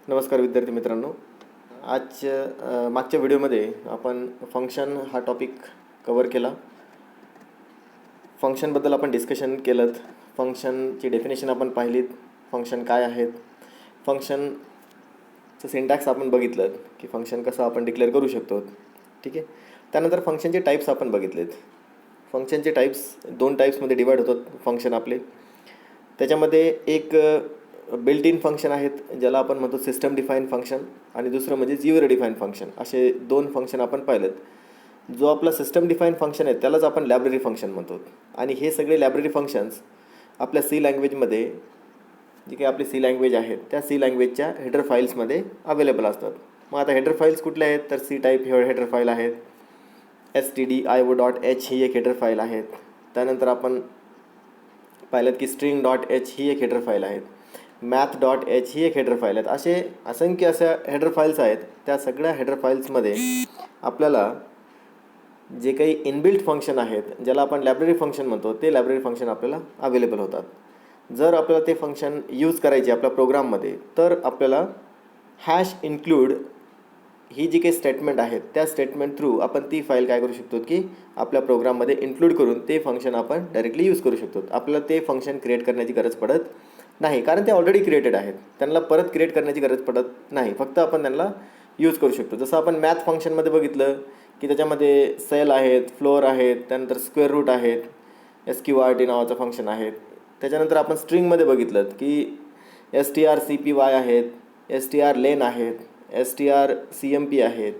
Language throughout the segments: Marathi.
नमस्कार विद्यार्थी मित्रांनो. मागच्या व्हिडिओमध्ये आपण फंक्शन हा टॉपिक कवर केला. फंक्शनबद्दल आपण डिस्कशन केलं. फंक्शनची डेफिनेशन आपण पाहिलीत. फंक्शन काय आहेत, फंक्शनचं सिंटॅक्स आपण बघितलं की फंक्शन कसं आपण डिक्लेअर करू शकतो. ठीक आहे. त्यानंतर फंक्शनचे टाईप्स आपण बघितलेत. फंक्शनचे टाईप्स 2 टाईप्समध्ये डिवाईड होतात फंक्शन आपले. त्याच्यामध्ये एक बिल्ट इन फंक्शन आहेत ज्याला आपण म्हणतो सिस्टम डिफाईन फंक्शन, आणि दुसरं म्हणजे यूजर डिफाईन फंक्शन. असे 2 फंक्शन आपण पाहिलेत. जो आपला सिस्टम डिफाईन फंक्शन आहे त्यालाच आपण लायब्ररी फंक्शन म्हणतो. आणि हे सगळे लायब्ररी फंक्शन्स आपल्या सी लँग्वेजमध्ये, जी काही आपली सी लँग्वेज आहेत त्या सी लँग्वेजच्या हेडर फाईल्समध्ये अवेलेबल असतात. मग आता हेडर फाईल्स कुठल्या आहेत तर सी टाईप हेडर फाईल आहेत, stdio.h ही एक हेडर फाईल आहेत. त्यानंतर आपण पाहिलं की string.h ही एक हेडर फाईल आहेत, math.h ही एक हेडर फाईल आहेत. असे असंख्य अशा हेडर फाईल्स आहेत. त्या सगळ्या हेडर फाईल्समध्ये आपल्याला जे काही इनबिल्ट फंक्शन आहेत ज्याला आपण लायब्ररी फंक्शन म्हणतो ते लायब्ररी फंक्शन आपल्याला अवेलेबल होतात. जर आपल्याला ते फंक्शन यूज करायचे आपल्या प्रोग्राममध्ये तर आपल्याला हॅश इन्क्लूड ही जी काही स्टेटमेंट आहेत त्या स्टेटमेंट थ्रू आपण ती फाईल काय करू शकतो की आपल्या प्रोग्राममध्ये इन्क्लूड करून ते फंक्शन आपण डायरेक्टली यूज करू शकतो. आपल्याला ते फंक्शन क्रिएट करण्याची गरज पडत नाही, कारण ते ऑलरेडी क्रिएटेड आहेत. त्यांना परत क्रिएट करण्याची गरज पडत नाही, फक्त आपण त्यांना यूज करू शकतो. जसं आपण मॅथ फंक्शनमध्ये बघितलं की त्याच्यामध्ये सेल आहेत, फ्लोअर आहेत, त्यानंतर स्क्वेअर रूट आहेत, sqrt नावाचं फंक्शन आहेत. त्याच्यानंतर आपण स्ट्रिंगमध्ये बघितलं की strcpy आहेत, strlen आहेत, strcmp आहेत,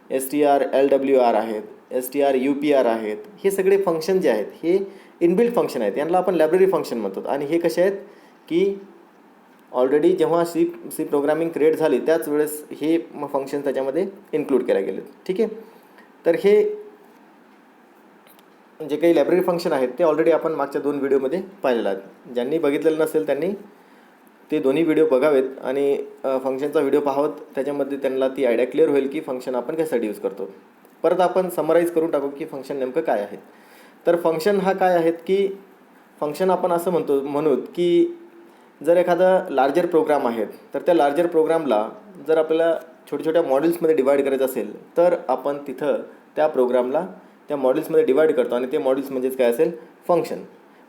strlwr आहेत, strupr आहेत. हे सगळे फंक्शन जे आहेत हे इनबिल्ट फंक्शन आहेत. यांना आपण लायब्ररी फंक्शन म्हणतो. आणि हे कसे आहेत की ऑलरेडी जेव्हा सी प्रोग्रामिंग क्रिएट झाली त्याच वेळेस हे फंक्शन त्याच्यामध्ये इन्क्लूड केले गेले. ठीक आहे. तर हे जे काही लायब्ररी फंक्शन आहेत ते ऑलरेडी आपण मागच्या 2 व्हिडिओमध्ये पाहिलेलं आहेत. ज्यांनी बघितलेलं नसेल त्यांनी ते दोन्ही व्हिडिओ बघावेत आणि फंक्शनचा व्हिडिओ पाहावत. त्याच्यामध्ये त्यांना ती आयडिया क्लिअर होईल की फंक्शन आपण कशासाठी यूज करतो. परत आपण समराईज करून टाकू की फंक्शन नेमकं काय आहे. तर फंक्शन हा काय आहेत की फंक्शन आपण असं म्हणू की जर एखादा लार्जर प्रोग्राम आहेत तर त्या लार्जर प्रोग्रामला जर आपल्याला छोट्या छोट्या मॉड्यूल्समध्ये डिवाईड करायचं असेल तर आपण तिथं त्या प्रोग्रामला त्या मॉड्यूल्समध्ये डिवाईड करतो. आणि ते मॉड्यूल्स म्हणजेच काय असेल फंक्शन.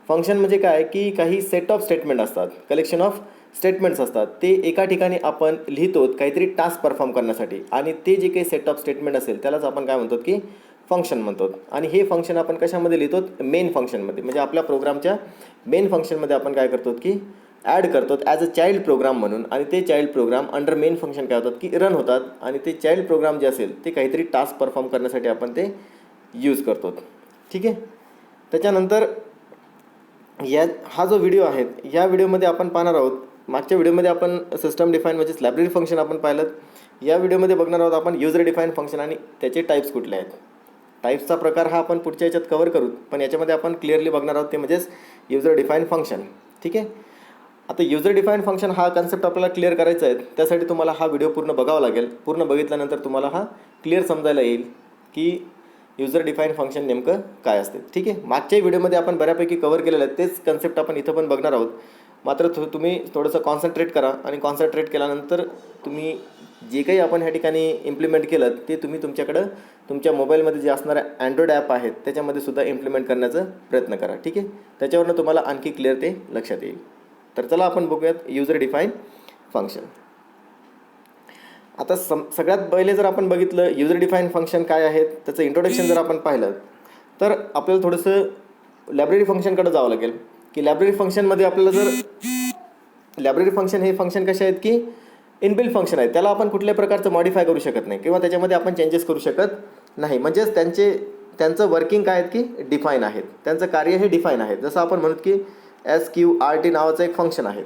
फंक्शन म्हणजे काय की काही सेट ऑफ स्टेटमेंट असतात, कलेक्शन ऑफ स्टेटमेंट्स असतात. ते एका ठिकाणी आपण लिहितो काहीतरी टास्क परफॉर्म करण्यासाठी, आणि ते जे काही सेट ऑफ स्टेटमेंट असेल त्यालाच आपण काय म्हणतो की फंक्शन म्हणतो. आणि हे फंक्शन आपण कशामध्ये लिहितो मेन फंक्शनमध्ये. म्हणजे आपल्या प्रोग्रामच्या मेन फंक्शनमध्ये आपण काय करतो की ॲड करतो ॲज अ चाइल्ड प्रोग्राम म्हणून. आणि ते child program under main function काय होतात की रन होतात. आणि ते चाइल्ड प्रोग्राम जे असेल ते काहीतरी टास्क परफॉर्म करण्यासाठी आपण ते यूज करतो. ठीक आहे. त्याच्यानंतर हा जो व्हिडिओ आहे या व्हिडिओमध्ये आपण पाहणार आहोत. मागच्या व्हिडिओमध्ये आपण सिस्टम डिफाईन म्हणजेच लायब्ररी फंक्शन आपण पाहिलं. या व्हिडिओमध्ये बघणार आहोत आपण युजर डिफाईन फंक्शन आणि त्याचे टाईप्स कुठले आहेत. टाईप्सचा प्रकार हा आपण पुढच्या याच्यात कवर करू, पण याच्यामध्ये आपण क्लिअरली बघणार आहोत ते म्हणजेच युजर डिफाईन फंक्शन. ठीक आहे. आता युजर डिफाईन फंक्शन हा कन्सेप्ट आपल्याला क्लिअर करायचा आहे. त्यासाठी तुम्हाला हा व्हिडिओ पूर्ण बघावा लागेल. पूर्ण बघितल्यानंतर तुम्हाला हा क्लिअर समजायला येईल की युजर डिफाईन फंक्शन नेमकं काय असते. ठीक आहे. मागच्याही व्हिडिओमध्ये आपण बऱ्यापैकी कवर केलेलं आहे. तेच कन्सेप्ट आपण इथं पण बघणार आहोत. मात्र तुम्ही थोडंसं कॉन्सन्ट्रेट करा, आणि कॉन्सन्ट्रेट केल्यानंतर तुम्ही जे काही आपण ह्या ठिकाणी इम्प्लिमेंट केलं ते तुम्ही तुमच्या मोबाईलमध्ये जे असणारे अँड्रॉइड ॲप आहेत त्याच्यामध्ये सुद्धा इम्प्लिमेंट करण्याचा प्रयत्न करा. ठीक आहे. त्याच्यावरनं तुम्हाला आणखी क्लिअर ते लक्षात येईल. तर चला आपण बघूयात युजर डिफाईन फंक्शन. आता सगळ्यात पहिले जर आपण बघितलं युजर डिफाईन फंक्शन काय आहेत त्याचं इंट्रोडक्शन जर आपण पाहिलं तर आपल्याला थोडंसं लायब्ररी फंक्शनकडे जावं लागेल. की लायब्ररी फंक्शनमध्ये आपल्याला जर लायब्ररी फंक्शन हे फंक्शन कसे आहेत की इनबिल्ट फंक्शन आहेत. त्याला आपण कुठल्याही प्रकारचं मॉडिफाय करू शकत नाही किंवा त्याच्यामध्ये आपण चेंजेस करू शकत नाही. म्हणजेच त्यांचं वर्किंग काय आहेत की डिफाईन आहेत. त्यांचं कार्य हे डिफाईन आहेत. जसं आपण म्हणत की sqrt नावाचं एक फंक्शन आहे.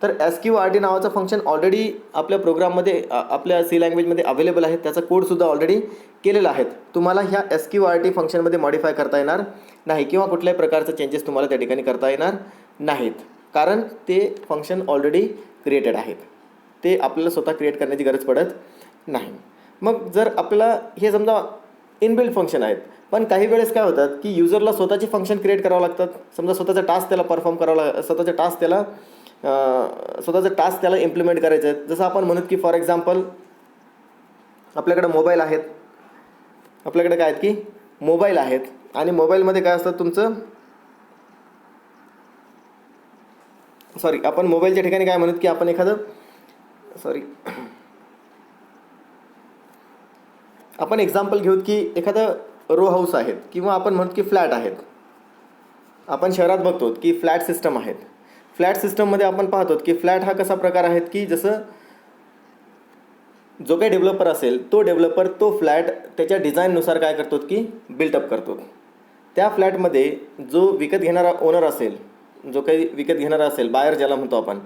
तर sqrt नावाचं फंक्शन ऑलरेडी आपल्या प्रोग्राममध्ये आपल्या सी लँग्वेजमध्ये अवेलेबल आहे. त्याचा कोडसुद्धा ऑलरेडी केलेला आहे. तुम्हाला ह्या sqrt फंक्शनमध्ये मॉडिफाय करता येणार नाही किंवा कुठल्याही प्रकारचं चेंजेस तुम्हाला त्या ठिकाणी करता येणार नाहीत, कारण ते फंक्शन ऑलरेडी क्रिएटेड आहेत. ते आपल्याला स्वतः क्रिएट करण्याची गरज पडत नाही. मग जर आपल्याला हे समजा इनबिल्ट फंक्शन आहेत, पण काही वेळेस काय होतात की युजरला स्वतःचे फंक्शन क्रिएट करावं लागतात. समजा स्वतःचा टास्क त्याला परफॉर्म करावा स्वतःचा टास्क त्याला स्वतःचं टास्क त्याला इम्प्लिमेंट करायचं आहे. जसं आपण म्हणू की फॉर एक्झाम्पल आपल्याकडे मोबाईल आहेत, आपल्याकडे काय आहेत की मोबाईल आहेत, आणि मोबाईलमध्ये काय असतं तुमचं, सॉरी आपण मोबाईलच्या ठिकाणी काय म्हणत की आपण एखादं आपण एक्झाम्पल घेऊत की एखादं रो हाऊस आहेत किंवा आपण म्हणतो की फ्लॅट आहेत. आपण शहरात बघतो की फ्लॅट सिस्टम आहेत. फ्लॅट सिस्टममध्ये आपण पाहतो की फ्लॅट हा कसा प्रकार आहेत की जसं जो काही डेव्हलपर असेल तो डेव्हलपर तो फ्लॅट त्याच्या डिझाईननुसार काय करतो की बिल्टअप करतो. त्या फ्लॅटमध्ये जो विकत घेणारा ओनर असेल, जो काही विकत घेणारा असेल, बायर ज्याला म्हणतो आपण,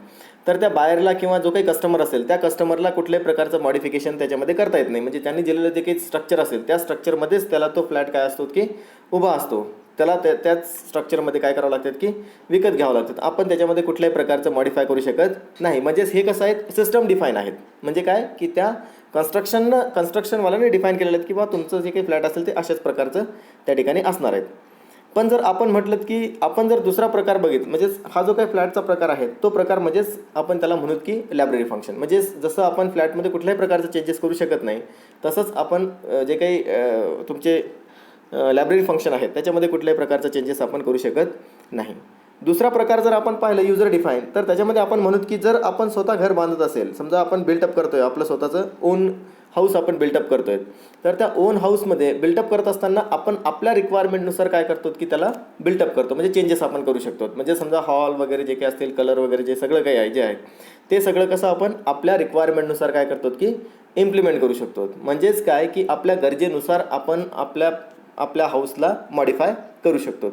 तर त्या बायरला किंवा जो काही कस्टमर असेल त्या कस्टमरला कुठल्याही प्रकारचं मॉडिफिकेशन त्याच्यामध्ये करता येत नाही. म्हणजे त्यांनी दिलेलं जे काही स्ट्रक्चर असेल त्या स्ट्रक्चरमध्येच त्याला तो फ्लॅट काय असतो की उभा असतो. त्याला त्याच स्ट्रक्चरमध्ये काय करावं लागतात की विकत घ्यावं लागतात. आपण त्याच्यामध्ये कुठल्याही प्रकारचं मॉडिफाय करू शकत नाही. म्हणजेच हे कसं आहे, सिस्टम डिफाईन आहेत. म्हणजे काय की त्या कन्स्ट्रक्शनवाल्याने डिफाईन केलेलं आहेत की बा तुमचं जे काही फ्लॅट असेल ते अशाच प्रकारचं त्या ठिकाणी असणार आहेत. पण जर आपण म्हटलं की आपण जर दुसरा प्रकार बघितला, म्हणजेच हा जो काही फ्लॅटचा प्रकार आहे तो प्रकार म्हणजेच आपण त्याला म्हणू की लायब्ररी फंक्शन. म्हणजे जसं आपण फ्लॅटमध्ये कुठल्याही प्रकारचं चेंजेस करू शकत नाही, तसंच आपण जे काही तुमचे लायब्ररी फंक्शन आहेत त्याच्यामध्ये कुठल्याही प्रकारचं चेंजेस आपण करू शकत नाही. दुसरा प्रकार जर आपण पाहिलं युजर डिफाईन, तर त्याच्यामध्ये आपण म्हणू की जर आपण स्वतः घर बांधत असेल, समजा आपण बिल्टअप करतोय आपलं स्वतःचं ओन हाऊस आपण बिल्टअप करतोय, तर त्या ओन हाऊसमध्ये बिल्टअप करत असताना आपण आपल्या रिक्वायरमेंटनुसार काय करतो की त्याला बिल्टअप करतो. म्हणजे चेंजेस आपण करू शकतो. म्हणजे समजा हॉल वगैरे जे काही असतील, कलर वगैरे जे सगळं काही आहे जे आहे ते सगळं कसं आपण आपल्या रिक्वायरमेंटनुसार काय करतो की इम्प्लिमेंट करू शकतो. म्हणजेच काय की आपल्या गरजेनुसार आपण आपल्या हाऊसला मॉडिफाय करू शकतो.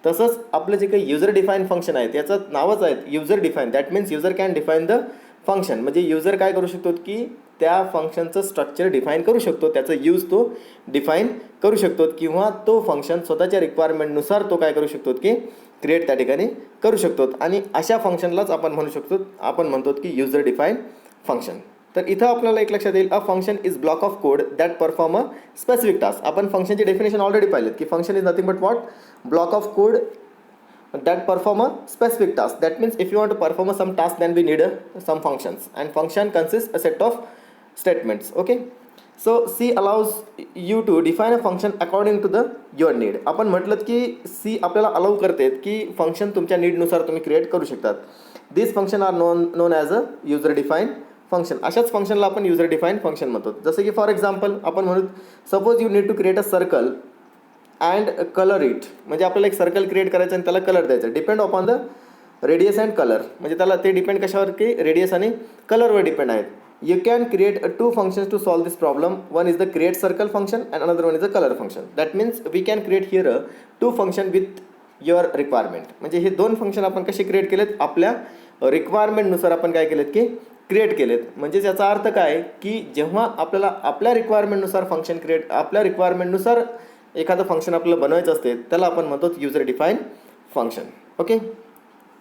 तसंच आपलं जे काही युजर डिफाईन फंक्शन आहे त्याचं नावच आहे user define. That means user can define the function. म्हणजे युजर काय करू शकतो की त्या फंक्शनचं स्ट्रक्चर डिफाईन करू शकतो, त्याचं यूज तो डिफाईन करू शकतो, किंवा तो फंक्शन स्वतःच्या रिक्वायरमेंटनुसार तो काय करू शकतो की क्रिएट त्या ठिकाणी करू शकतो. आणि अशा फंक्शनलाच आपण म्हणतो की युजर डिफाईन फंक्शन. तर इथं आपल्याला एक लक्षात येईल, अ function is block of code that perform a specific task. आपण फंक्शनची डेफिनेशन ऑलरेडी पाहिलेत की function is nothing but what, block of code that perform a specific task. That means if you want to perform some task, then we need some functions, and function consists a set of statements. Okay, so C allows you to define a function according to your need. आपण म्हटलं की C आपल्याला अलाउ करते की फंक्शन तुमच्या नीडनुसार तुम्ही क्रिएट करू शकतात. This function are known as a user define function. अशाच फंक्शनला आपण युजर डिफाईन फंक्शन म्हणतो. जसं की फॉर एक्झाम्पल आपण म्हणू suppose you need to create a circle and colour it. म्हणजे आपल्याला एक सर्कल क्रिएट करायचं आणि त्याला कलर द्यायचा. Depend upon the radius and colour. म्हणजे त्याला ते डिपेंड कशावर की रेडियस आणि कलरवर डिपेंड आहेत. You can create 2 functions to solve this problem. One is the create circle function and another one is the colour function. That means we can create here 2 function with your requirement. म्हणजे हे 2 फंक्शन आपण कसे क्रिएट केलेत, आपल्या रिक्वायरमेंटनुसार आपण काय केलेत की क्रिएट केलेत. म्हणजे याचा अर्थ काय की जेव्हा आपल्याला आपल्या रिक्वायरमेंटनुसार फंक्शन आपल्या रिक्वायरमेंटनुसार एखादं फंक्शन आपल्याला बनवायचं असते त्याला आपण म्हणतो युजर डिफाईन फंक्शन. ओके,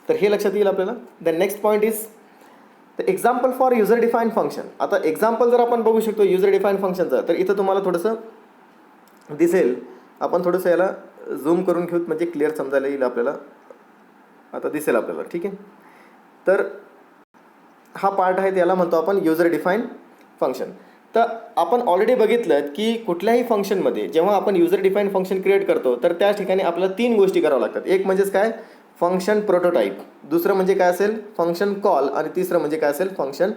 तर हे लक्षात येईल आपल्याला. The next point is the example for user define function. आता एक्झाम्पल जर आपण बघू शकतो युजर डिफाईन फंक्शनचं, तर इथं तुम्हाला थोडंसं दिसेल. आपण थोडंसं याला झूम करून घेऊत म्हणजे क्लिअर समजायला येईल आपल्याला. आता दिसेल आपल्याला, ठीक आहे. तर हा पार्ट आहे त्याला म्हणतो आपण युजर डिफाईन फंक्शन. तर आपण ऑलरेडी बघितलं की कुठल्याही फंक्शनमध्ये जेव्हा आपण युजर डिफाईन फंक्शन क्रिएट करतो तर त्या ठिकाणी आपल्याला 3 गोष्टी कराव्या लागतात. एक म्हणजेच काय, फंक्शन प्रोटोटाईप. दुसरं म्हणजे काय असेल, फंक्शन कॉल. आणि तिसरं म्हणजे काय असेल, फंक्शन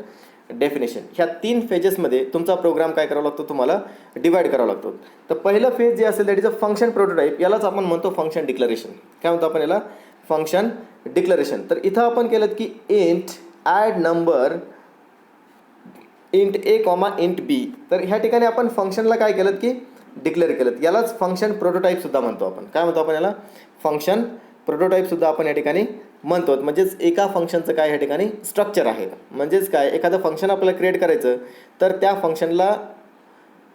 डेफिनेशन. ह्या 3 फेजेसमध्ये तुमचा प्रोग्राम काय करावा लागतो, तुम्हाला डिवाईड करावा लागतो. तर पहिलं फेज जे असेल that is a function prototype. यालाच आपण म्हणतो फंक्शन डिक्लरेशन. काय म्हणतो आपण याला, फंक्शन डिक्लरेशन. तर इथं आपण केलं की इंट ॲड नंबर इंट ए कॉमा इंट बी. तर ह्या ठिकाणी आपण फंक्शनला काय केलं की डिक्लेअर केलं. यालाच फंक्शन प्रोटोटाईपसुद्धा म्हणतो आपण. काय म्हणतो आपण याला, फंक्शन प्रोटोटाईपसुद्धा आपण या ठिकाणी म्हणतो. म्हणजेच एका फंक्शनचं काय या ठिकाणी स्ट्रक्चर आहे. म्हणजेच काय, एखादं फंक्शन आपल्याला क्रिएट करायचं तर त्या फंक्शनला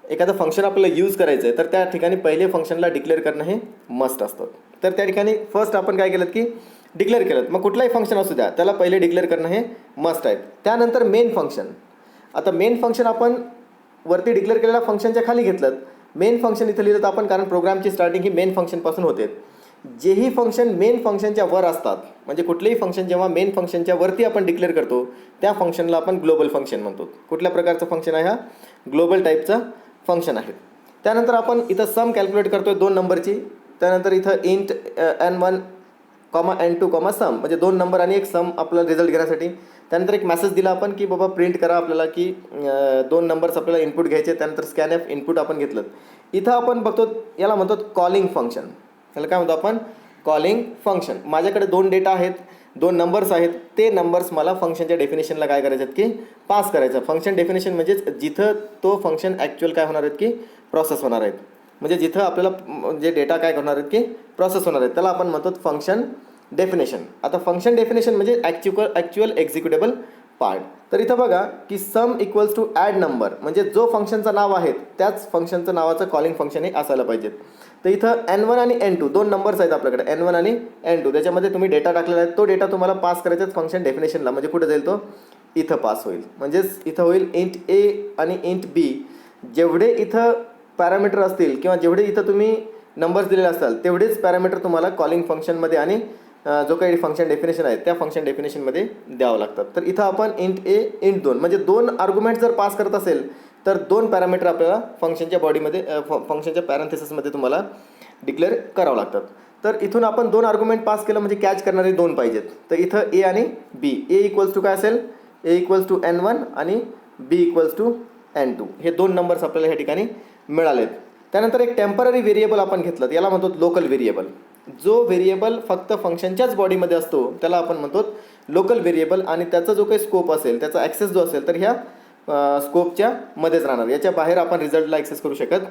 एखादं फंक्शन आपल्याला यूज करायचं आहे तर त्या ठिकाणी पहिले फंक्शनला डिक्लेअर करणं हे मस्ट असतं. तर त्या ठिकाणी फर्स्ट आपण काय केलं की डिक्लेअर केलं. मग कुठलाही फंक्शन असू द्या त्याला पहिले डिक्लेअर करणं हे मस्ट आहे. त्यानंतर मेन फंक्शन. आता मेन फंक्शन आपण वरती डिक्लेअर केलेल्या फंक्शनच्या खाली घेतलं. मेन फंक्शन इथं लिहिलं आपण, कारण प्रोग्रामची स्टार्टिंग ही मेन फंक्शनपासून होते. जेही फंक्शन मेन फंक्शनच्या वर असतात, म्हणजे कुठलेही फंक्शन जेव्हा मेन फंक्शनच्या वरती आपण डिक्लेअर करतो त्या फंक्शनला आपण ग्लोबल फंक्शन म्हणतो. कुठल्या प्रकारचं फंक्शन आहे? हा ग्लोबल टाईपचं फंक्शन आहे. त्यानंतर आपण इथं सम कॅल्क्युलेट करतो आहे 2 नंबरची. त्यानंतर इथं इंट n1, n2, सम, म्हणजे 2 नंबर आणि एक सम आपला रिझल्ट घेण्यासाठी. त्यानंतर एक मेसेज दिला आपण की बाबा प्रिंट करा आपल्याला की 2 नंबर्स आपल्याला इनपुट घ्यायचे. त्यानंतर स्कॅनएफ इनपुट आपण घेतलं. इथं आपण बघतो याला म्हणतो कॉलिंग फंक्शन. याला काय म्हणतो आपण? Calling function. माझ्याकडे 2 डेटा आहेत, 2 नंबर्स आहेत. ते नंबर्स मला फंक्शनच्या डेफिनेशनला काय करायचे आहेत की पास करायचं. फंक्शन डेफिनेशन म्हणजेच जिथं तो फंक्शन ॲक्च्युअल काय होणार आहेत की प्रोसेस होणार आहेत. म्हणजे जिथं आपल्याला जे डेटा काय करणार आहेत की प्रोसेस होणार आहेत त्याला आपण म्हणतो फंक्शन डेफिनेशन. आता फंक्शन डेफिनेशन म्हणजे ॲक्च्युअल एक्झिक्युटेबल पार्ट. तर इथं बघा की sum equals to add number, म्हणजे जो फंक्शनचं नाव आहे त्याच फंक्शनचं नावाचं कॉलिंग फंक्शन हे असायला पाहिजे. तर इथं n1 आणि n2 2 नंबर्स आहेत आपल्याकडे, n1 आणि n2. त्याच्यामध्ये तुम्ही डेटा टाकलेला आहे. तो डेटा तुम्हाला पास करायचा आहे फंक्शन डेफिनेशनला. म्हणजे कुठे जाईल तो? इथं पास होईल. म्हणजेच इथं होईल इंट a आणि इंट b. जेवढे इथं पॅरामीटर असतील किंवा जेवढे इथं तुम्ही नंबर्स दिलेले असतात तेवढेच पॅरामीटर तुम्हाला कॉलिंग फंक्शनमध्ये आणि जो काही फंक्शन डेफिनेशन आहे त्या फंक्शन डेफिनेशनमध्ये द्यावं लागतात. तर इथं आपण इंट a इंट 2 म्हणजे 2 आर्ग्युमेंट जर पास करत असेल तर 2 पॅरामीटर आपल्याला फंक्शनच्या बॉडीमध्ये फंक्शनच्या पॅरेंथेसिसमध्ये तुम्हाला डिक्लेअर करावं लागतात. तर इथून आपण 2 आर्ग्युमेंट पास केलं म्हणजे कॅच करणारे 2 पाहिजेत. तर इथं a आणि b. a इक्वल्स टू काय असेल? a इक्वल्स टू n1 आणि b इक्वल्स टू n2. हे 2 नंबर्स आपल्याला ह्या ठिकाणी मिळालेत. त्यानंतर एक टेम्पररी व्हेरिएबल आपण घेतलं, याला म्हणतो लोकल व्हेरिएबल. जो व्हेरिएबल फक्त फंक्शनच्याच बॉडीमध्ये असतो त्याला आपण म्हणतो लोकल व्हेरिएबल. आणि त्याचा जो काही स्कोप असेल, त्याचा ॲक्सेस जो असेल तर ह्या स्कोपच्या मध्येच राहणार. याच्या बाहेर आपण रिझल्टला ॲक्सेस करू शकत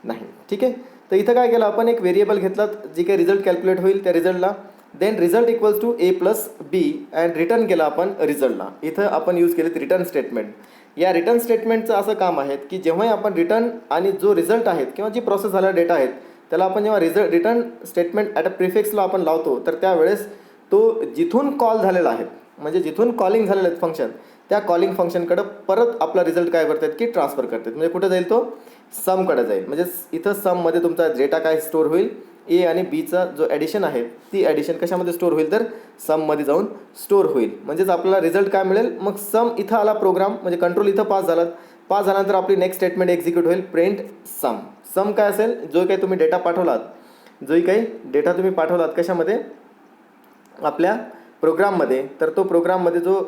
नाही. ठीक आहे. तर इथं काय केलं आपण? एक व्हेरिएबल घेतला जी काही रिझल्ट कॅल्क्युलेट होईल त्या रिझल्टला. Then result equals to a plus b and return केला आपण रिझल्टला. इथं आपण यूज केलेत रिटर्न स्टेटमेंट. या रिटर्न स्टेटमेंटचं असं काम आहे की जेव्हाही आपण रिटर्न आणि जो रिझल्ट आहेत किंवा जी प्रोसेस झालेला डेटा आहेत त्याला आपण जेव्हा रिटर्न स्टेटमेंट ॲट अ प्रिफिक्सला आपण लावतो तर त्यावेळेस तो जिथून कॉल झालेला आहे, म्हणजे जिथून कॉलिंग झालेलं आहे फंक्शन, त्या कॉलिंग फंक्शनकडं परत आपला रिझल्ट काय करतात की ट्रान्सफर करतात. म्हणजे कुठं जाईल? तो समकडे जाईल. म्हणजे इथं सममध्ये तुमचा डेटा काय स्टोअर होईल? ए आणि बीचा जो ॲडिशन आहे ती ॲडिशन कशामध्ये स्टोअर होईल? तर सममध्ये जाऊन स्टोअर होईल. म्हणजेच आपल्याला रिझल्ट काय मिळेल? मग सम इथं आला प्रोग्राम, म्हणजे कंट्रोल इथं पास झाल्यानंतर आपली नेक्स्ट स्टेटमेंट एक्झिक्यूट होईल प्रिंट सम. सम काय असेल? जो काही तुम्ही डेटा पाठवलात, कशामध्ये? आपल्या प्रोग्राममध्ये. तर तो प्रोग्राममध्ये जो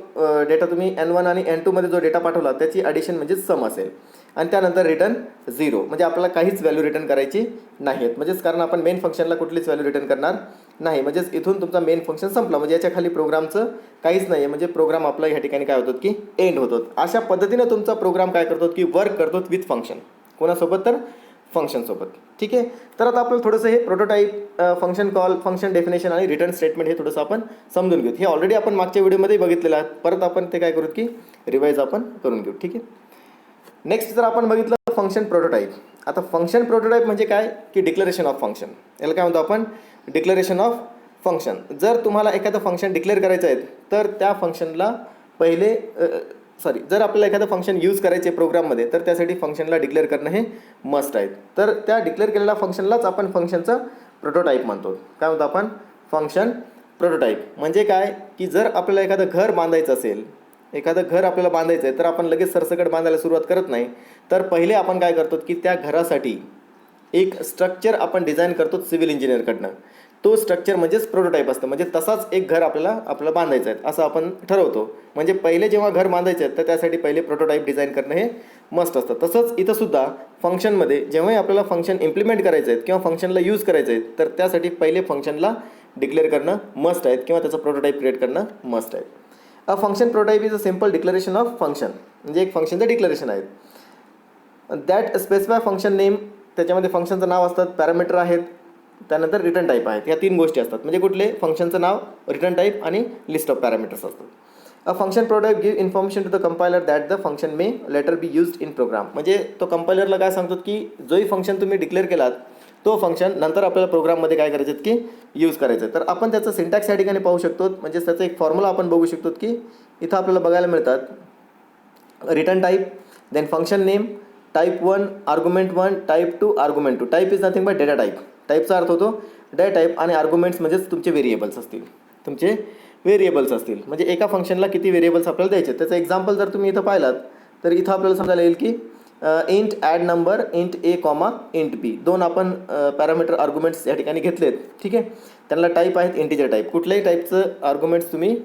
डेटा तुम्ही n1 आणि n2 मध्ये जो डेटा पाठवला त्याची ॲडिशन म्हणजे सम असेल. आणि त्यानंतर रिटर्न 0, म्हणजे आपल्याला काहीच व्हॅल्यू रिटर्न करायची नाहीत. म्हणजेच कारण आपण मेन फंक्शनला कुठलीच व्हॅल्यू रिटर्न करणार नाही. म्हणजेच इथून तुमचा मेन फंक्शन संपला. म्हणजे याच्या खाली प्रोग्रामचं काहीच नाही आहे. म्हणजे प्रोग्राम आपला ह्या ठिकाणी काय होतो की एंड होतो. अशा पद्धतीनं तुमचा प्रोग्राम काय करतो की वर्क करतो विथ फंक्शन. कोणासोबत? तर फंक्शनसोबत. ठीक आहे. तर आता आपल्याला थोडंसं हे prototype, function call, function definition आणि रिटर्न स्टेटमेंट हे थोडंसं आपण समजून घेऊ. हे ऑलरेडी आपण मागच्या व्हिडिओमध्ये बघितलेलं आहे. परत आपण ते काय करू की रिवाईज आपण करून घेऊ. ठीक आहे. नेक्स्ट जर आपण बघितलं फंक्शन प्रोटोटाईप. आता फंक्शन प्रोटोटाईप म्हणजे काय की डिक्लेरेशन ऑफ फंक्शन. याला काय म्हणतो आपण? Declaration of function. जर तुम्हाला एखादं फंक्शन डिक्लेअर करायचं आहे तर त्या फंक्शनला पहिले जर आपल्याला एखादं फंक्शन यूज करायचे प्रोग्राममध्ये तर त्यासाठी फंक्शनला डिक्लेअर करणं हे मस्ट आहे. तर त्या डिक्लेअर केलेल्या फंक्शनलाच आपण फंक्शनचं प्रोटोटाईप म्हणतो. काय म्हणतो आपण? Function prototype. म्हणजे काय की जर आपल्याला एखादं घर बांधायचं असेल, एखादं घर आपल्याला बांधायचं आहे तर आपण लगेच सरसकट बांधायला सुरुवात करत नाही. तर पहिले आपण काय करतो की त्या घरासाठी एक स्ट्रक्चर आपण डिझाईन करतो सिव्हिल इंजिनिअरकडनं. तो स्ट्रक्चर म्हणजेच प्रोटोटाईप असतं. म्हणजे तसाच एक घर आपल्याला बांधायचं आहे असं आपण ठरवतो. म्हणजे पहिले जेव्हा घर बांधायचं आहे तर त्यासाठी पहिले प्रोटोटाईप डिझाईन करणं हे मस्ट असतं. तसंच इथंसुद्धा फंक्शनमध्ये जेव्हाही आपल्याला फंक्शन इम्प्लिमेंट करायचं आहे किंवा फंक्शनला यूज करायचं आहे तर त्यासाठी पहिले फंक्शनला डिक्लेअर करणं मस्ट आहेत किंवा त्याचं प्रोटोटाईप क्रिएट करणं मस्ट आहे. अ function prototype is a simple declaration of function. म्हणजे एक फंक्शनचं डिक्लेरेशन आहे. That specify function name. त्याच्यामध्ये फंक्शनचं नाव असतात, पॅरामीटर आहेत, त्यानंतर रिटर्न टाईप आहेत. ह्या 3 गोष्टी असतात. म्हणजे कुठले? फंक्शनचं नाव, रिटर्न टाईप आणि लिस्ट ऑफ पॅरामीटर्स असतात. A function prototype give information to the compiler that the function may later be used in program. म्हणजे तो कंपायलरला काय सांगतो की जोही फंक्शन तुम्ही डिक्लेअर केलात तो फंक्शन नंतर आपल्याला प्रोग्राममध्ये काय करायचं की यूज करायचं. तर आपण त्याचं सिंटॅक्स या ठिकाणी पाहू शकतो. म्हणजे त्याचं एक फॉर्म्युला आपण बघू शकतो की इथं आपल्याला बघायला मिळतात. Return type, then function name, type 1 argument 1, type 2 argument 2. Type is nothing but data type. टाईपचा अर्थ होतो डेटा टाईप आणि आर्ग्युमेंट्स म्हणजेच तुमचे व्हेरिएबल्स असतील. तुमचे व्हेरिएबल्स असतील म्हणजे एका फंक्शनला किती व्हेरिएबल्स आपल्याला द्यायचे. त्याचं एक्झाम्पल जर तुम्ही इथं पाहिलात तर इथं आपल्याला समजायला येईल की इंट ॲड नंबर इंट ए कॉमा इंट बी, दोन आपण पॅरामीटर आर्ग्युमेंट्स या ठिकाणी घेतलेत. ठीक आहे, त्यांना टाईप आहेत इंटिजर टाईप. कुठल्याही टाईपचं आर्ग्युमेंट्स तुम्ही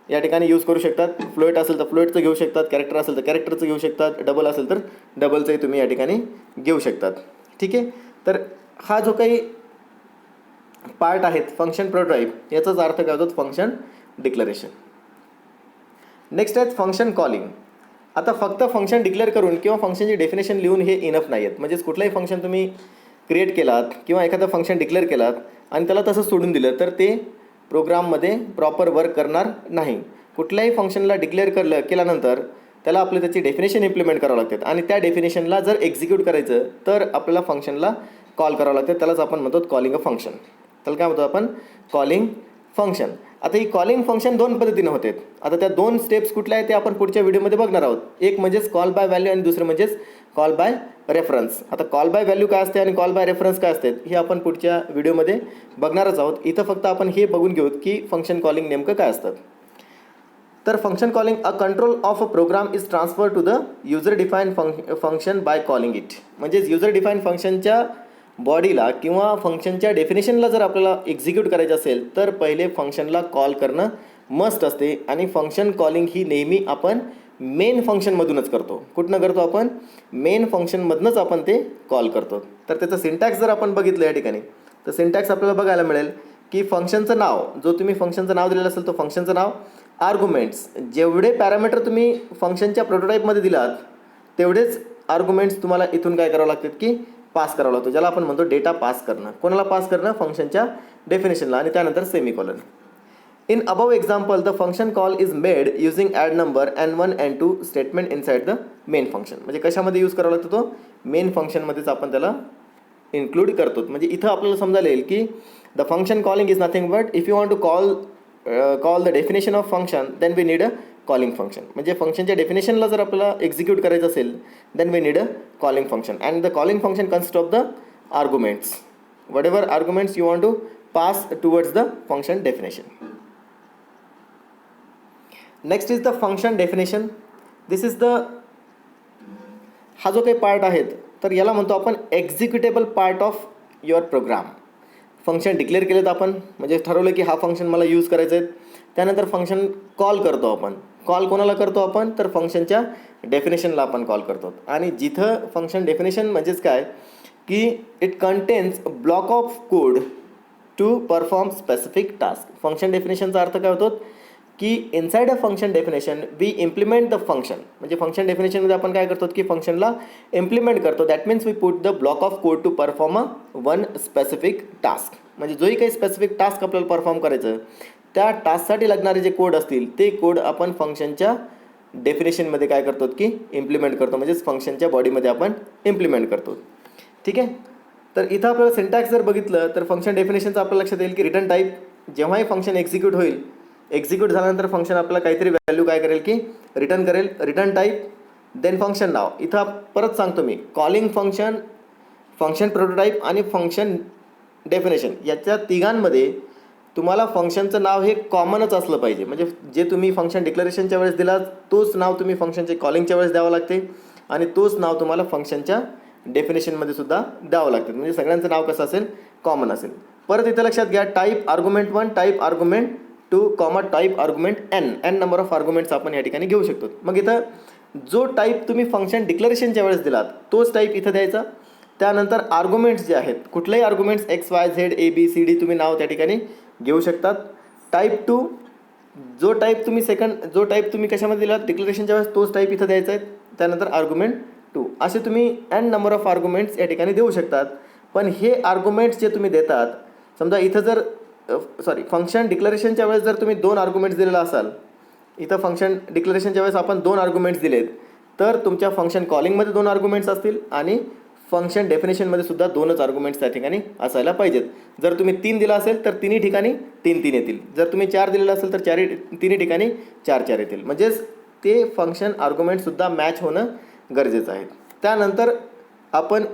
या ठिकाणी यूज करू शकतात. फ्लोएट असेल तर फ्लोएटचं घेऊ शकतात, कॅरेक्टर असेल तर कॅरेक्टरचं घेऊ शकतात, डबल असेल तर डबलचंही तुम्ही या ठिकाणी घेऊ शकतात. ठीक आहे, तर हा जो काही पार्ट आहेत फंक्शन प्रोटोटाईप याचाच अर्थ काय होतो फंक्शन डिक्लरेशन. नेक्स्ट आहेत फंक्शन कॉलिंग. आता फक्त फंक्शन डिक्लेअर करून किंवा फंक्शनची डेफिनेशन लिहून हे इनफ नाही आहेत. म्हणजेच कुठलाही फंक्शन तुम्ही क्रिएट केलात किंवा एखादं फंक्शन डिक्लेअर केलात आणि त्याला तसं सोडून दिलं तर ते प्रोग्राममध्ये प्रॉपर वर्क करणार नाही. कुठल्याही फंक्शनला डिक्लेअर केल्यानंतर त्याला आपलं त्याची डेफिनेशन इम्प्लिमेंट करावं लागतात आणि त्या डेफिनेशनला जर एक्झिक्यूट करायचं तर आपल्याला फंक्शनला कॉल करावं लागतं. त्यालाच आपण म्हणतो कॉलिंग अ फंक्शन. त्याला काय म्हणतो आपण कॉलिंग फंक्शन. आता ही कॉलिंग फंक्शन दोन पद्धतीने होते. आता त्या दोन स्टेप्स कुठल्या आहेत ते आपण पुढच्या व्हिडिओमध्ये बघणार आहोत. एक म्हणजेच कॉल बाय व्हॅल्यू आणि दुसरं म्हणजेच कॉल बाय रेफरन्स. आता कॉल बाय व्हॅल्यू काय असते आणि कॉल बाय रेफरन्स काय असते हे आपण पुढच्या व्हिडिओमध्ये बघणारच आहोत. इथं फक्त आपण हे बघून घेऊत की फंक्शन कॉलिंग नेमकं काय असतं. तर function calling a control of a program is transfer to the user define function by calling it. म्हणजेच युजर डिफाईन फंक्शनच्या बॉडीला किंवा फंक्शनच्या डेफिनेशनला जर आपल्याला एक्झिक्यूट करायचं असेल तर पहिले फंक्शनला कॉल करणं मस्ट असते. आणि फंक्शन कॉलिंग ही नेहमी आपण मेन फंक्शनमधूनच करतो. कुठनं करतो आपण मेन फंक्शनमधूनच आपण ते कॉल करतो. तर त्याचं सिंटॅक्स जर आपण बघितलं या ठिकाणी तर सिंटॅक्स आपल्याला बघायला मिळेल की फंक्शनचं नाव, जो तुम्ही फंक्शनचं नाव दिलेलं असेल तो फंक्शनचं नाव, आर्ग्युमेंट्स जेवढे पॅरामीटर तुम्ही फंक्शनच्या प्रोटोटाईपमध्ये दिलात तेवढेच आर्ग्युमेंट्स तुम्हाला इथून काय करावं लागतात की पास करावं लागतो, ज्याला आपण म्हणतो डेटा पास करणं. कोणाला पास करणं फंक्शनच्या डेफिनेशनला आणि त्यानंतर semicolon. In above example the function call is made using add number and 1 and 2 statement inside the main function. म्हणजे कशामध्ये यूज करावा लागतो तो मेन फंक्शनमध्येच आपण त्याला इन्क्लूड करतो. म्हणजे इथं आपल्याला समजायला येईल की the function calling is nothing but if you want to call the definition of function then we need a calling function. म्हणजे फंक्शनच्या डेफिनेशनला जर आपल्याला एक्झिक्यूट करायचं असेल then we need a calling function. And the calling function consist of the arguments, whatever arguments you want to pass towards the function definition. Next is the function definition. This is the हा जो काही पार्ट आहेत तर याला म्हणतो आपण executable part of your program. Function declare केलेत आपण, म्हणजे ठरवलं की हा फंक्शन मला यूज करायचं आहे. त्यानंतर फंक्शन कॉल करतो आपण. कॉल कोणाला करतो आपण तर फंक्शनच्या डेफिनेशनला आपण कॉल करतो. आणि जिथं फंक्शन डेफिनेशन म्हणजेच काय की it contains block of code to perform specific task. Function डेफिनेशनचा अर्थ काय होतो की inside a function definition we implement the function. म्हणजे फंक्शन डेफिनेशनमध्ये आपण काय करतो की फंक्शनला इम्प्लिमेंट करतो. That means we put the block of code to perform a one specific task. म्हणजे जोही काही स्पेसिफिक टास्क आपल्याला परफॉर्म करायचं त्या टास्कसाठी लागणारे जे कोड असतील ते कोड आपण फंक्शनच्या डेफिनेशनमध्ये काय करतो की इम्प्लिमेंट करतो. म्हणजेच फंक्शनच्या बॉडीमध्ये आपण इम्प्लिमेंट करतो. ठीक आहे, तर इथं आपल्याला सिंटॅक्स जर बघितलं तर फंक्शन डेफिनेशनचं आपल्याला लक्षात येईल की रिटर्न टाईप. जेव्हाही फंक्शन एक्झिक्यूट होईल, एक्झिक्यूट झाल्यानंतर फंक्शन आपल्याला काहीतरी व्हॅल्यू काय करेल की रिटर्न करेल. रिटर्न टाईप देन फंक्शन नाव. इथं परत सांगतो मी कॉलिंग फंक्शन, फंक्शन प्रोटोटाईप आणि फंक्शन डेफिनेशन याच्या तिघांमध्ये तुम्हाला फंक्शनचं नाव हे कॉमनच असलं पाहिजे. म्हणजे जे तुम्ही फंक्शन डिक्लरेशनच्या वेळेस दिला तोच नाव तुम्ही फंक्शनचे कॉलिंगच्या वेळेस द्यावं लागते आणि तोच नाव तुम्हाला फंक्शनच्या डेफिनेशनमध्ये सुद्धा द्यावं लागतं. म्हणजे सगळ्यांचं नाव कसं असेल कॉमन असेल. परत इथं लक्षात घ्या type argument 1, type argument 2, comma type argument n number of arguments आपण या ठिकाणी घेऊ शकतो. मग इथं जो टाईप तुम्ही फंक्शन डिक्लरेशनच्या वेळेस दिलात तोच टाईप इथं द्यायचा. त्यानंतर आर्ग्युमेंट्स जे आहेत कुठलेही arguments x, y, z, a, b, c, d तुम्ही नाव त्या ठिकाणी घेऊ शकतात. टाईप 2 जो टाईप तुम्ही कशामध्ये दिलात डिक्लरेशनच्या वेळेस तोच टाईप इथं द्यायचा आहे. त्यानंतर आर्ग्युमेंट 2 असे तुम्ही n नंबर ऑफ आर्ग्युमेंट्स या ठिकाणी देऊ शकतात. पण हे आर्ग्युमेंट्स जे तुम्ही देतात, समजा इथं जर फंक्शन डिक्लरेशनच्या वेळेस जर तुम्ही 2 आर्ग्युमेंट्स दिलेला असाल, इथं फंक्शन डिक्लरेशनच्या वेळेस आपण 2 आर्ग्युमेंट्स दिलेत तर तुमच्या फंक्शन कॉलिंगमध्ये 2 आर्ग्युमेंट्स असतील आणि फंक्शन डेफिनेशनमध्ये सुद्धा 2च आर्ग्युमेंट्स त्या ठिकाणी असायला पाहिजेत. जर तुम्ही 3 दिला असेल तर तिन्ही ठिकाणी 3 येतील. जर तुम्ही 4 दिलेला असेल तर तिन्ही ठिकाणी 4 येतील. म्हणजेच ते फंक्शन आर्ग्युमेंटसुद्धा मॅच होणं गरजेचं आहे. त्यानंतर आपण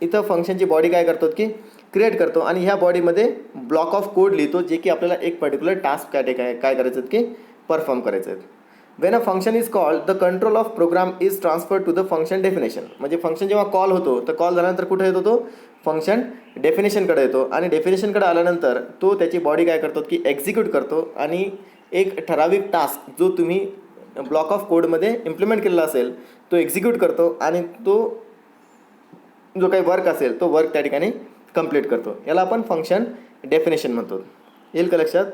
इथं फंक्शनची बॉडी काय करतो की क्रिएट करतो आणि ह्या बॉडीमध्ये ब्लॉक ऑफ कोड लिहितो जे की आपल्याला एक पर्टिक्युलर टास्क काय करायचं की परफॉर्म करायचं आहे. When a function is called the control of program is transfer to the function definition. म्हणजे फंक्शन जेव्हा कॉल होतो तर कॉल झाल्यानंतर कुठे येतो तो फंक्शन डेफिनेशनकडे येतो आणि डेफिनेशनकडे आल्यानंतर तो त्याची बॉडी काय करतो की एक्झिक्यूट करतो आणि एक ठराविक टास्क जो तुम्ही ब्लॉक ऑफ कोडमध्ये इम्प्लिमेंट केलेला असेल तो एक्झिक्यूट करतो आणि तो जो काही वर्क असेल तो वर्क त्या ठिकाणी कंप्लीट करतो. याला आपण फंक्शन डेफिनेशन म्हणतो. येईल का लक्षात?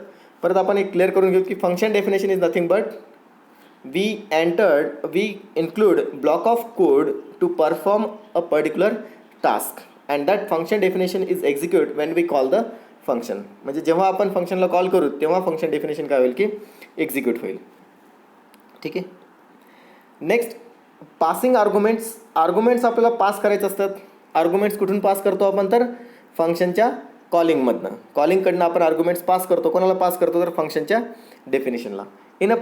परत आपण एक क्लिअर करून घेऊ की function definition is nothing but we include block of code to perform a particular task and that function definition is execute when we call the function. म्हणजे जेव्हा आपण फंक्शनला कॉल करू तेव्हा फंक्शन डेफिनेशन काय होईल की एक्झिक्यूट होईल. ठीक आहे. नेक्स्ट पासिंग आर्ग्युमेंट्स आपल्याला पास करायचे असतात. आर्ग्युमेंट्स कुठून पास करतो आपण तर फंक्शनच्या कॉलिंगकडनं आपण आर्ग्युमेंट्स पास करतो. कोणाला पास करतो तर फंक्शनच्या डेफिनेशनला. In a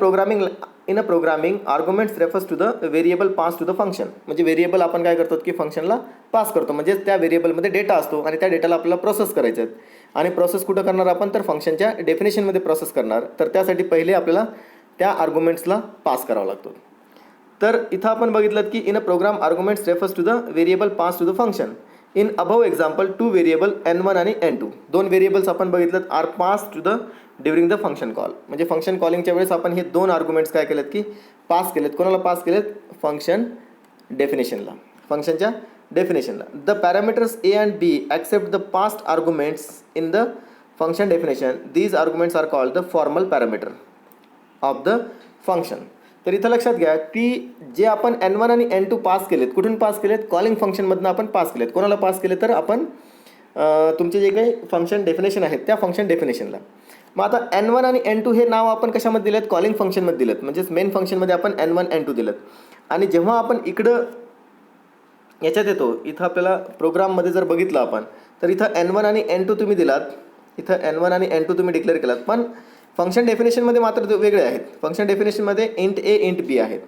programming arguments refers to the variable pass to the function. म्हणजे व्हेरिएबल आपण काय करतो की फंक्शनला पास करतो. म्हणजे त्या व्हेरिएबलमध्ये डेटा असतो आणि त्या डेटाला आपल्याला प्रोसेस करायचे आहेत आणि प्रोसेस कुठं करणार आपण तर फंक्शनच्या डेफिनेशनमध्ये प्रोसेस करणार. तर त्यासाठी पहिले आपल्याला त्या आर्ग्युमेंट्सला पास करावं लागतो. तर इथं आपण बघितलं की in a program arguments refers to the variable pass to the function. In above example 2 variable n1 आणि n2 दोन व्हेरिएबल्स आपण बघितलं are pass to the during the function call. म्हणजे फंक्शन कॉलिंगच्या वेळेस आपण हे दोन आर्ग्युमेंट्स काय केलेत की पास केलेत. कोणाला पास केलेत? फंक्शन फंक्शनच्या डेफिनेशनला. The parameters A and B accept the passed arguments in the function definition. These arguments are called the formal parameter of the function. तर इथं लक्षात घ्या की जे आपण n1 आणि n2 पास केलेत कुठून पास केलेत? कॉलिंग फंक्शनमधनं आपण पास केलेत. कोणाला पास केले तर आपण तुमचे जे काही फंक्शन डेफिनेशन आहेत त्या फंक्शन डेफिनेशनला. मग आता n1 आणि n2 हे नाव आपण कशामध्ये दिलेत? कॉलिंग फंक्शनमध्ये दिलेत. म्हणजेच मेन फंक्शनमध्ये आपण n1 n2 दिलेत. आणि जेव्हा आपण इकडं याच्यात येतो इथं आपल्याला प्रोग्राममध्ये जर बघितलं आपण तर इथं n1 आणि n2 तुम्ही दिलात. इथं n1 आणि n2 तुम्ही डिक्लेअर केलात. पण फंक्शन डेफिनेशनमध्ये मात्र वेगळे आहेत. फंक्शन डेफिनेशनमध्ये इंट ए इंट बी आहेत.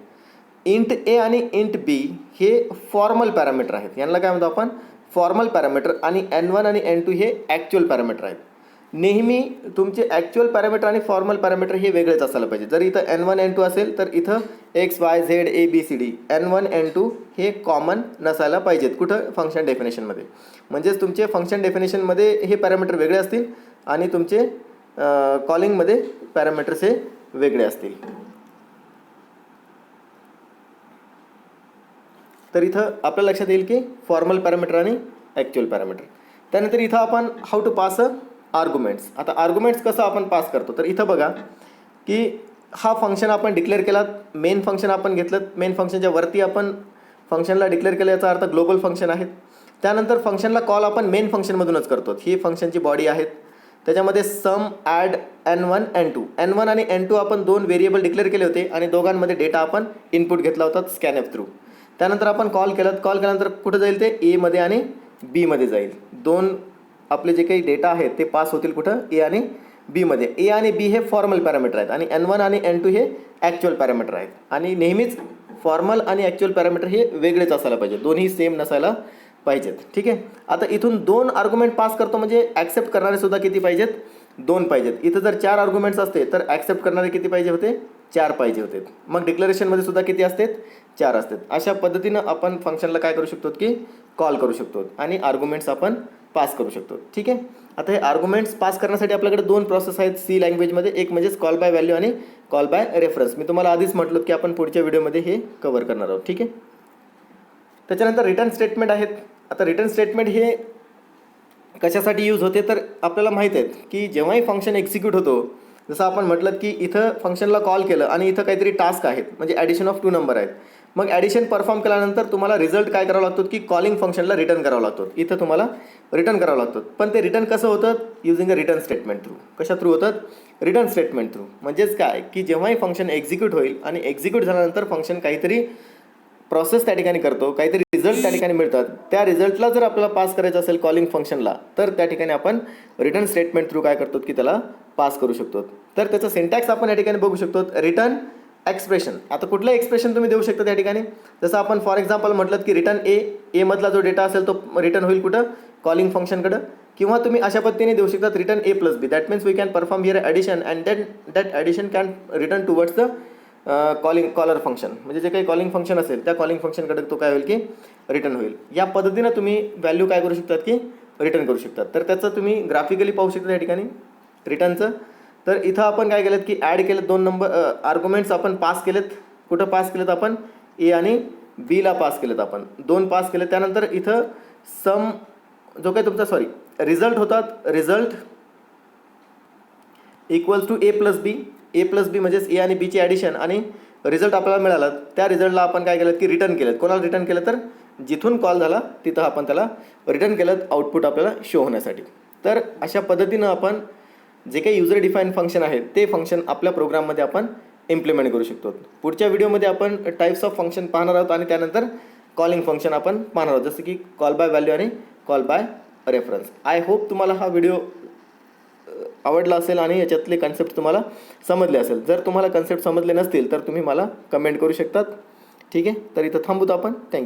इंट ए आणि इंट बी हे फॉर्मल पॅरामीटर आहेत. यांना काय म्हणतो आपण? Formal parameter. आणि n1 आणि n2 हे ॲक्च्युअल पॅरामीटर आहेत. नेहमी तुमचे ॲक्च्युअल पॅरामीटर आणि फॉर्मल पॅरामीटर हे वेगळेच असायला पाहिजे. जर इथं n1 n2 असेल तर इथं x y z a b c d n1 n2 हे कॉमन नसायला पाहिजेत. कुठं? फंक्शन डेफिनेशनमध्ये. म्हणजेच तुमचे फंक्शन डेफिनेशनमध्ये हे पॅरामीटर वेगळे असतील आणि तुमचे कॉलिंगमध्ये पॅरामीटर्स हे वेगळे असतील. तर इथं आपल्या लक्षात येईल की फॉर्मल पॅरामीटर आणि ॲक्च्युअल पॅरामीटर. त्यानंतर इथं आपण हाऊ टू पास आर्ग्युमेंट्स. आता आर्ग्युमेंट्स कसं आपण पास करतो तर इथं बघा की हा फंक्शन आपण डिक्लेअर केला. मेन फंक्शन आपण घेतलं. मेन फंक्शनच्या वरती आपण फंक्शनला डिक्लेअर केलं याचा अर्थ ग्लोबल फंक्शन आहेत. त्यानंतर फंक्शनला कॉल आपण मेन फंक्शनमधूनच करतो. ही फंक्शनची बॉडी आहेत. त्याच्यामध्ये सम ॲड n1 n2 आणि n2 आपण दोन व्हेरिएबल डिक्लेअर केले होते आणि दोघांमध्ये डेटा आपण इनपुट घेतला होता स्कॅनएफ थ्रू. त्यानंतर आपण कॉल केल्यानंतर कुठं जाईल ते एमध्ये आणि बीमध्ये जाईल. दोन आपले जे काही डेटा आहेत ते पास होतील कुठं? ए आणि बीमध्ये. ए आणि बी हे फॉर्मल पॅरामीटर आहेत आणि n1 आणि n2 हे ॲक्च्युअल पॅरामीटर आहेत. आणि नेहमीच फॉर्मल आणि ॲक्च्युअल पॅरामीटर हे वेगळेच असायला पाहिजे. दोन्ही सेम नसायला पाहिजेत. ठीक आहे. आता इथून 2 आर्ग्युमेंट पास करतो म्हणजे ॲक्सेप्ट करणारे सुद्धा किती पाहिजेत? 2 पाहिजेत. इथं जर 4 आर्ग्युमेंट्स असते तर ॲक्सेप्ट करणारे किती पाहिजे होते? 4 पाहिजे होते. मग डिक्लेरेशनमध्ये सुद्धा किती असतात? 4 असतात. अशा पद्धतीनं आपण फंक्शनला काय करू शकतो की कॉल करू शकतो आणि आर्ग्युमेंट्स आपण पास करू शकतो. ठीक आहे. आता हे आर्ग्युमेंट्स पास करण्यासाठी आपल्याकडे 2 प्रोसेस आहेत सी लँग्वेजमध्ये. एक म्हणजेच कॉल बाय व्हॅल्यू आणि कॉल बाय रेफरन्स. मी तुम्हाला आधीच म्हटलं की आपण पुढच्या व्हिडिओमध्ये हे कव्हर करणार आहोत. ठीक आहे. त्याच्यानंतर रिटर्न स्टेटमेंट आहेत. आता रिटर्न स्टेटमेंट हे कशासाठी यूज होते तर आपल्याला माहीत आहेत की जेव्हाही फंक्शन एक्झिक्यूट होतो जसं आपण म्हटलं की इथं फंक्शनला कॉल केलं आणि इथं काहीतरी टास्क आहेत म्हणजे ॲडिशन ऑफ 2 नंबर आहेत. मग ॲडिशन परफॉर्म केल्यानंतर तुम्हाला रिझल्ट काय करावं लागतो की कॉलिंग फंक्शनला रिटर्न करावं लागतो. इथं तुम्हाला रिटर्न करावं लागतं. पण ते रिटर्न कसं होतं? Using a return statement through. कशा थ्रू होतात? Return statement through. म्हणजेच काय की जेव्हाही फंक्शन एक्झिक्यूट होईल आणि एक्झिक्यूट झाल्यानंतर फंक्शन काहीतरी प्रोसेस त्या ठिकाणी करतो, काहीतरी रिझल्ट त्या ठिकाणी मिळतात. त्या रिझल्टला जर आपल्याला पास करायचं असेल कॉलिंग फंक्शनला तर त्या ठिकाणी आपण रिटर्न स्टेटमेंट थ्रू काय करतो की त्याला पास करू शकतो. तर त्याचं सिंटॅक्स आपण या ठिकाणी बघू शकतो. Return expression. आता कुठलं एक्सप्रेशन तुम्ही देऊ शकता त्या ठिकाणी. जसं आपण फॉर एक्झाम्पल म्हटलं की रिटर्न ए मधला जो डेटा असेल तो रिटर्न होईल कुठं? कॉलिंग फंक्शनकडं. किंवा तुम्ही अशा पद्धतीने देऊ शकतात return A plus B. That means we can perform here addition and then that addition can return towards the caller function. म्हणजे जे काही कॉलिंग फंक्शन असेल त्या कॉलिंग फंक्शनकडे तो काय होईल की रिटर्न होईल. या पद्धतीनं तुम्ही व्हॅल्यू काय करू शकतात की रिटर्न करू शकतात. तर त्याचं तुम्ही ग्राफिकली पाहू शकता या ठिकाणी रिटर्नचं. तर इथं आपण काय केलं की ॲड केलं 2 नंबर आर्ग्युमेंट्स आपण पास केलेत. कुठं पास केलेत आपण ए आणि बीला पास केलेत आपण 2 पास केले. त्यानंतर इथं सम जो काही तुमचा रिझल्ट होतात result equals to A plus B. A plus B म्हणजेच ए आणि बीची ॲडिशन आणि रिझल्ट आपल्याला मिळाला. त्या रिझल्टला आपण काय केलं की रिटर्न केलं. कोणाला रिटर्न केलं तर जिथून कॉल झाला तिथं आपण त्याला रिटर्न केलं आउटपुट आपल्याला शो होण्यासाठी. तर अशा पद्धतीनं आपण जे काही युजर डिफाईन फंक्शन आहे ते फंक्शन आपल्या प्रोग्राममध्ये आपण इम्प्लिमेंट करू शकतो. पुढच्या व्हिडिओमध्ये आपण टाईप्स ऑफ फंक्शन पाहणार आहोत आणि त्यानंतर कॉलिंग फंक्शन आपण पाहणार आहोत, जसं की कॉल बाय व्हॅल्यू आणि call by reference. I hope तुम्हाला हा व्हिडिओ आवडला असेल आणि याच्यातले कन्सेप्ट तुम्हाला समजले असेल. जर तुम्हाला कन्सेप्ट समजले नसतील तर तुम्ही मला कमेंट करू शकतात. ठीक आहे, तर इथं थांबूत आपण. थँक्यू.